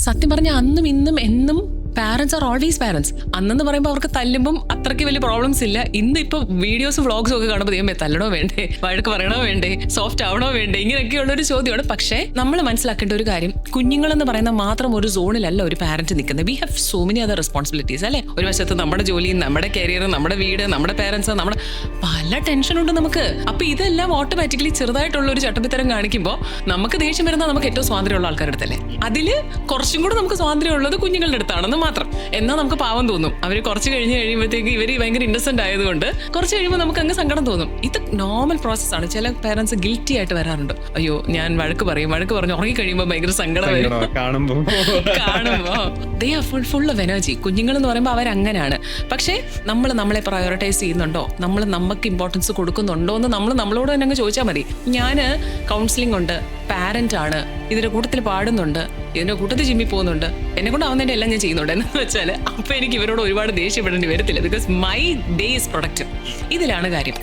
സത്യം പറഞ്ഞ അന്നും ഇന്നും എന്നും പാരന്റ്സ് ആർ ഓൾവേസ് പാരന്റ്സ്. അന്നെന്ന് പറയുമ്പോൾ അവർക്ക് തല്ലുമ്പം അത്രയ്ക്ക് വലിയ പ്രോബ്ലംസ് ഇല്ല. ഇന്ന് ഇപ്പൊ വീഡിയോസും വ്ളോഗ്സും ഒക്കെ കാണുമ്പോൾ ദൈവമേ തല്ലണോ വേണ്ടേ, വഴക്ക് പറയണോ വേണ്ടേ, സോഫ്റ്റ് ആവണോ വേണ്ടേ, ഇങ്ങനെയൊക്കെയുള്ള ഒരു ചോദ്യമാണ്. പക്ഷേ നമ്മൾ മനസ്സിലാക്കേണ്ട ഒരു കാര്യം, കുഞ്ഞുങ്ങളെന്ന് പറയുന്ന മാത്രം ഒരു സോണിലല്ല ഒരു പാരന്റ് നിൽക്കുന്നത്. We have so many other responsibilities അല്ലേ. ഒരു വശത്ത് നമ്മുടെ ജോലിയും നമ്മുടെ കരിയറും നമ്മുടെ വീട് നമ്മുടെ പാരന്റ്സ്, നമ്മുടെ പല ടെൻഷനുണ്ട് നമുക്ക്. അപ്പൊ ഇതെല്ലാം ഓട്ടോമാറ്റിക്കലി ചെറുതായിട്ടുള്ള ഒരു ചട്ടമ്പിത്തരം കാണിക്കുമ്പോൾ നമുക്ക് ദേഷ്യം വരുന്നത് നമുക്ക് ഏറ്റവും സ്വാതന്ത്ര്യമുള്ള ആൾക്കാരുടെ അടുത്തല്ലേ. അതില് കുറച്ചും കൂടെ നമുക്ക് സ്വാതന്ത്ര്യമുള്ളത് കുഞ്ഞുങ്ങളുടെ അടുത്താണെന്ന് മാത്രം. എന്നാൽ നമുക്ക് പാവം തോന്നും. അവർ കുറച്ച് കഴിയുമ്പോഴത്തേക്ക് ഇവർ ഭയങ്കര ഇന്നസെന്റ് ആയതുകൊണ്ട് കുറച്ച് കഴിയുമ്പോൾ നമുക്ക് അങ്ങ് സങ്കടം തോന്നും. ഇത് നോർമൽ പ്രോസസ്സാണ്. ചില പേരൻസ് ഗിൽറ്റി ആയിട്ട് വരാറുണ്ട്. അയ്യോ ഞാൻ വഴക്ക് പറഞ്ഞ് ഉറങ്ങി കഴിയുമ്പോൾ ഭയങ്കര സങ്കടം വരും കാണുമ്പോ. They are full of energy. കുഞ്ഞുങ്ങൾ എന്ന് പറയുമ്പോൾ അവരങ്ങനെയാണ്. പക്ഷേ നമ്മൾ നമ്മളെ പ്രയോറിറ്റൈസ് ചെയ്യുന്നുണ്ടോ, നമ്മൾ നമുക്ക് ഇമ്പോർട്ടൻസ് കൊടുക്കുന്നുണ്ടോ എന്ന് നമ്മൾ നമ്മളോട് തന്നെ അങ്ങ് ചോദിച്ചാൽ മതി. ഞാൻ കൗൺസിലിംഗ് ഉണ്ട്, പാരന്റ് ആണ്, ഇതിന്റെ കൂട്ടത്തിൽ പാടുന്നുണ്ട്, ഇതിന്റെ കൂട്ടത്തിൽ ജിമ്മിൽ പോകുന്നുണ്ട്, എന്നെ കൊണ്ട് ആവുന്നതിന്റെ എല്ലാം ഞാൻ ചെയ്യുന്നുണ്ട് എന്ന് വെച്ചാൽ അപ്പൊ എനിക്ക് ഇവരോട് ഒരുപാട് ദേഷ്യപ്പെടേണ്ടി വരത്തില്ല. Because my day is productive. ഇതിലാണ് കാര്യം.